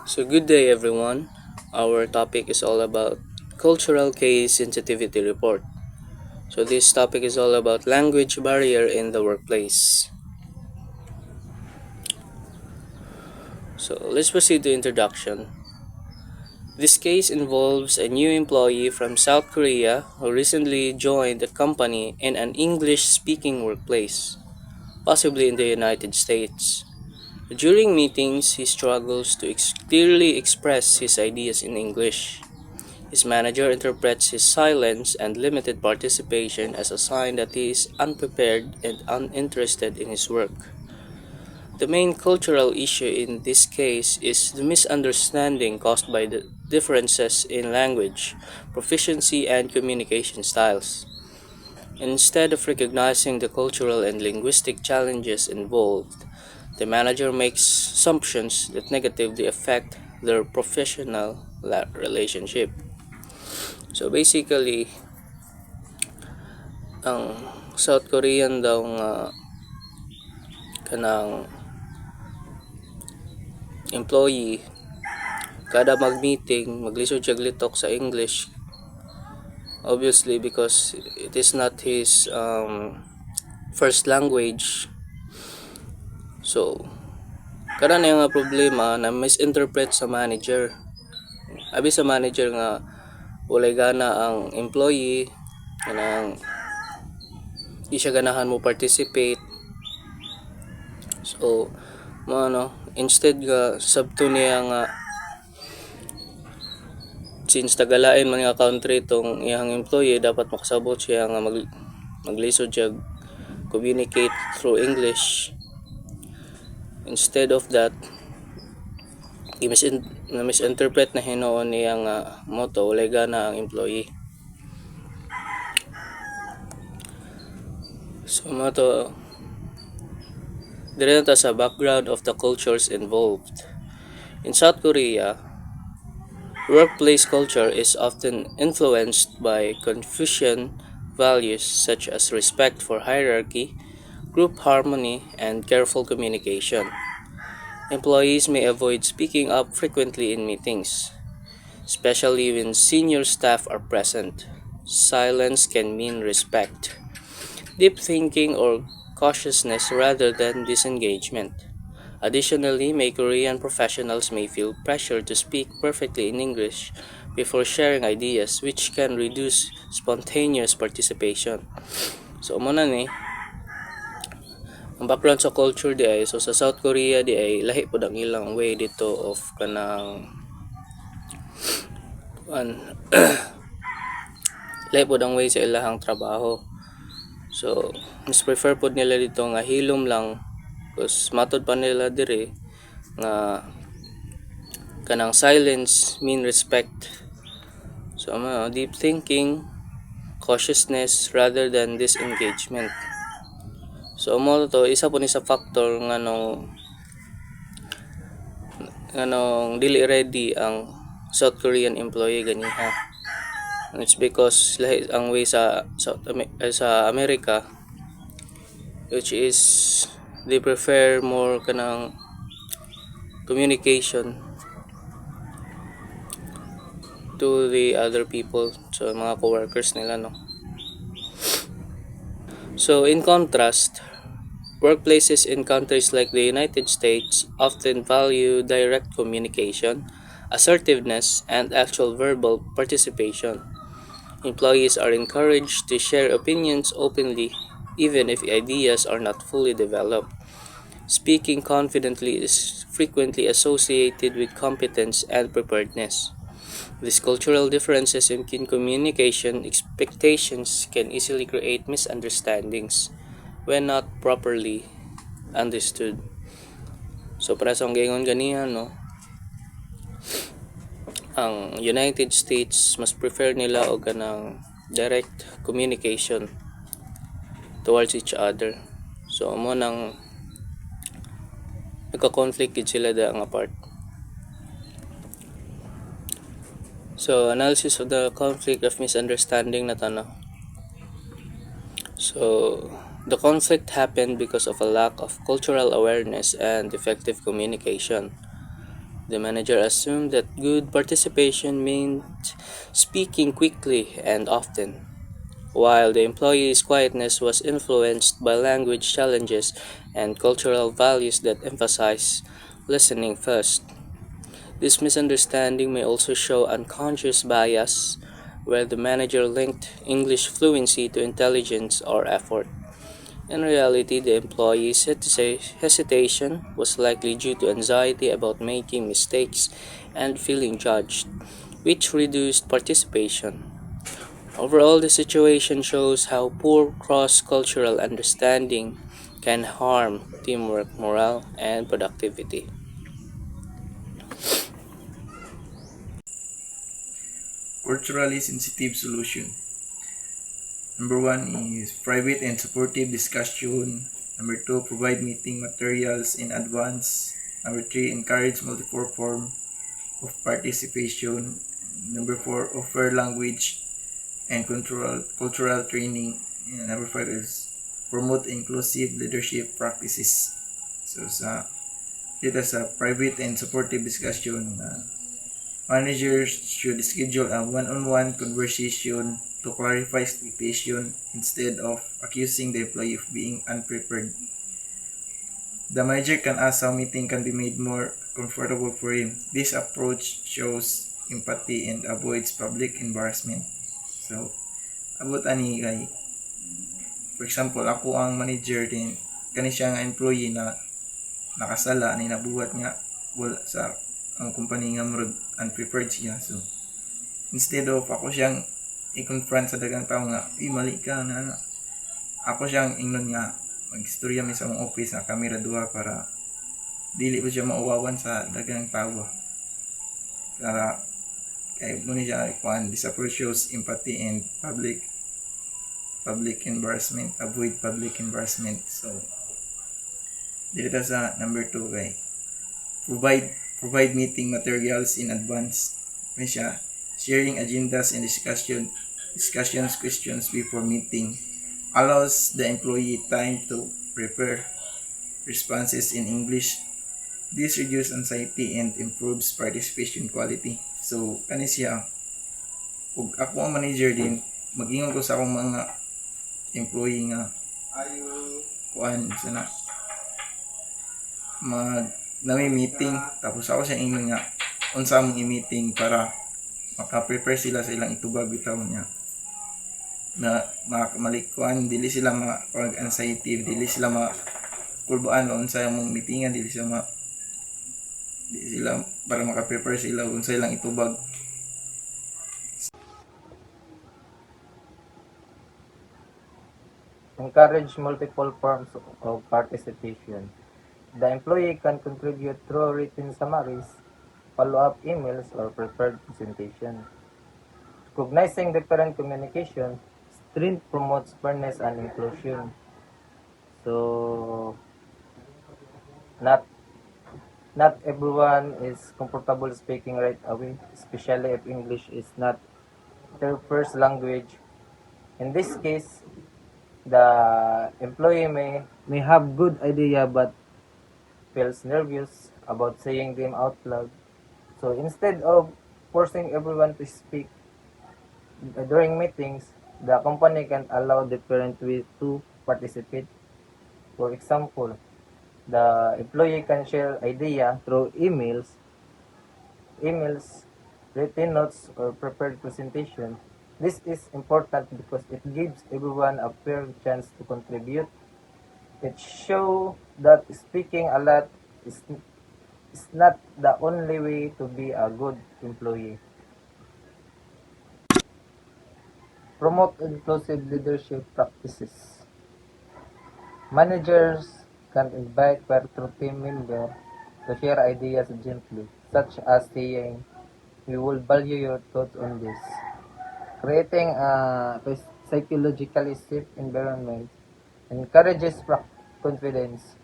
So, good day everyone. Our topic is all about cultural case sensitivity report. So, this topic is all about language barrier in the workplace. So, let's proceed to introduction. This case involves a new employee from South Korea who recently joined the company in an English speaking workplace, possibly in the United States. During meetings, he struggles to clearly express his ideas in English. His manager interprets his silence and limited participation as a sign that he is unprepared and uninterested in his work. The main cultural issue in this case is the misunderstanding caused by the differences in language, proficiency, and communication styles. Instead of recognizing the cultural and linguistic challenges involved, the manager makes assumptions that negatively affect their professional relationship. So basically, ang South Korean daw nga kanang employee kada mag-meeting maglisod siya glitok sa English, obviously because it is not his first language. So kada na nga problema na misinterpret sa manager. Abi sa manager nga walay gana ang employee kanang di siya ganahan mo participate. So instead nga sabto niya nga since tagalain man nga country tong iyang employee, dapat makasabot siya nga maglisod siya communicate through English. Instead of that, misinterpret na hinoon niya nga motto walay gana ang employee. So dire na ta sa background of the cultures involved. In South Korea, workplace culture is often influenced by Confucian values such as respect for hierarchy, group harmony, and careful communication. Employees may avoid speaking up frequently in meetings, especially when senior staff are present. Silence can mean respect, deep thinking, or cautiousness rather than disengagement. Additionally, Korean professionals may feel pressure to speak perfectly in English before sharing ideas, which can reduce spontaneous participation. So, muna ni, ang background sa culture di ay, so sa South Korea di ay, lahi po ang ilang way dito of kanang, lahi po ang way sa ilahang trabaho. So, mas prefer po nila dito nga hilom lang because matod pa nila dire nga kanang silence mean respect. So, deep thinking, cautiousness rather than disengagement. So, mo to isa po ni sa factor nga nung dili ready ang South Korean employee ganiha. And it's because lahi ang way sa America, which is they prefer more kanang communication to the other people, so mga coworkers nila So in contrast, workplaces in countries like the United States often value direct communication, assertiveness, and actual verbal participation. Employees are encouraged to share opinions openly, even if ideas are not fully developed. Speaking confidently is frequently associated with competence and preparedness. These cultural differences in communication expectations can easily create misunderstandings when not properly understood. So para sa gingon ganihan ang United States mas prefer nila og kanang direct communication towards each other. So mo nang nagka-conflict gid sila da nga part. So analysis of the conflict of misunderstanding na tanaw. So the conflict happened because of a lack of cultural awareness and effective communication. The manager assumed that good participation meant speaking quickly and often, while the employee's quietness was influenced by language challenges and cultural values that emphasize listening first. This misunderstanding may also show unconscious bias, where the manager linked English fluency to intelligence or effort. In reality, the employee's hesitation was likely due to anxiety about making mistakes and feeling judged, which reduced participation. Overall, the situation shows how poor cross cultural understanding can harm teamwork morale and productivity. Culturally sensitive solution. Number one is private and supportive discussion. Number two, provide meeting materials in advance. Number three, encourage multiple form of participation. Number four, offer language and cultural training. And number five is promote inclusive leadership practices. So dito sa private and supportive discussion, managers should schedule a one-on-one conversation to clarify expectation instead of accusing the employee of being unprepared. The manager can ask how meeting can be made more comfortable for him. This approach shows empathy and avoids public embarrassment. So, abot ani kay, for example, ako ang manager din, kani siya nga employee na nakasala, ni nabuhat nga, wala sa ang company nga murag unprepared siya. So, instead of ako siyang i-confront sa dagang tao nga, mali ka na. Ako siyang ingnon nga, mag-istorya mi sa mong office na kamera duha para dili ko siya mauwawan sa dagang tao. Para kay mo ni siya kuan, this approach shows empathy and public embarrassment, avoid public embarrassment. So, dito sa number 2 kay provide meeting materials in advance. May siya sharing agendas and discussions questions before meeting allows the employee time to prepare responses in English. This reduces anxiety and improves participation quality. So, kani siya, ug ako ang manager din, mag-ingon ko sa akong mga employee nga kuan sana mag nami meeting, tapos ako siya ingon nga unsa mong i-meeting para maka-prepare sila sa ilang itubag bitaw niya na malikuan, dili sila mapag anxiety, dili sila kulbaan unsa mong meetingan, dili sila para maka-prepare sila unsa ilang itubag. Encourage multiple forms of participation. The employee can contribute through written summaries, follow-up emails, or prepared presentation. Recognizing different communication, strength promotes fairness and inclusion. So, not not everyone is comfortable speaking right away, especially if English is not their first language. In this case, the employee may have good idea but feels nervous about saying them out loud. So instead of forcing everyone to speak during meetings, the company can allow different ways to participate. For example, the employee can share idea through emails, written notes, or prepared presentation. This is important because it gives everyone a fair chance to contribute. It shows that speaking a lot is not the only way to be a good employee. Promote inclusive leadership practices. Managers can invite per team member to share ideas gently, such as saying, "We will value your thoughts on this." Creating a psychologically safe environment encourages confidence.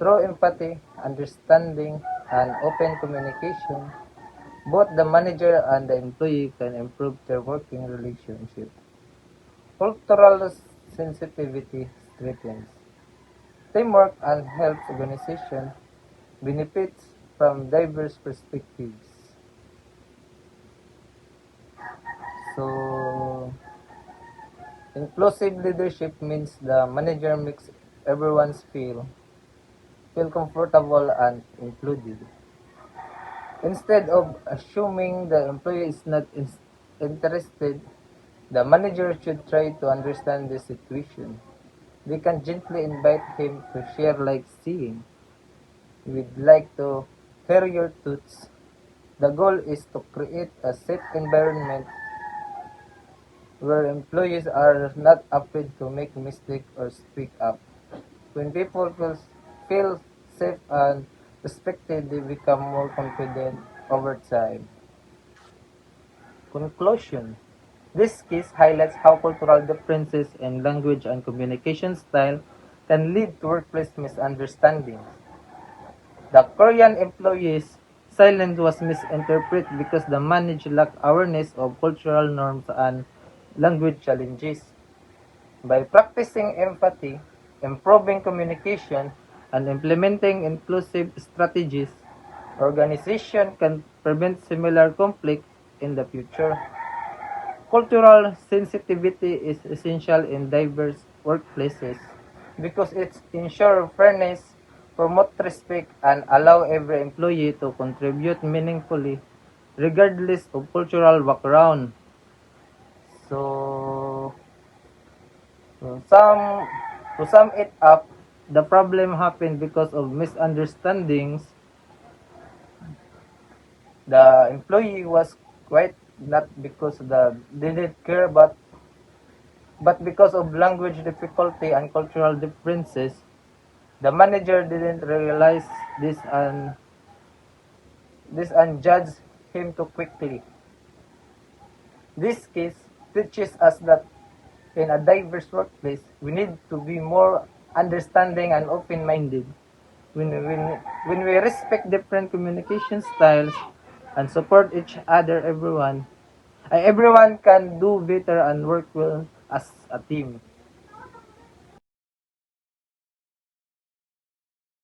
Through empathy, understanding, and open communication, both the manager and the employee can improve their working relationship. Cultural sensitivity strengthens teamwork and helps organization benefits from diverse perspectives. So, inclusive leadership means the manager makes everyone feel comfortable and included. Instead of assuming the employee is not interested, the manager should try to understand the situation. They can gently invite him to share like saying, "We'd like to hear your thoughts." The goal is to create a safe environment where employees are not afraid to make mistakes or speak up. When people feel safe and respected, they become more confident over time. Conclusion. This case highlights how cultural differences in language and communication style can lead to workplace misunderstandings. The Korean employee's silence was misinterpreted because the manager lacked awareness of cultural norms and language challenges. By practicing empathy, improving communication, and implementing inclusive strategies, organization can prevent similar conflict in the future. Cultural sensitivity is essential in diverse workplaces because it ensures fairness, promote respect, and allow every employee to contribute meaningfully regardless of cultural background. So, so to sum it up, the problem happened because of misunderstandings. The employee was quite not because the they didn't care but because of language difficulty and cultural differences. The manager didn't realize this and judged him too quickly. This case teaches us that in a diverse workplace, we need to be more understanding and open-minded. When we respect different communication styles and support each other, everyone can do better and work well as a team.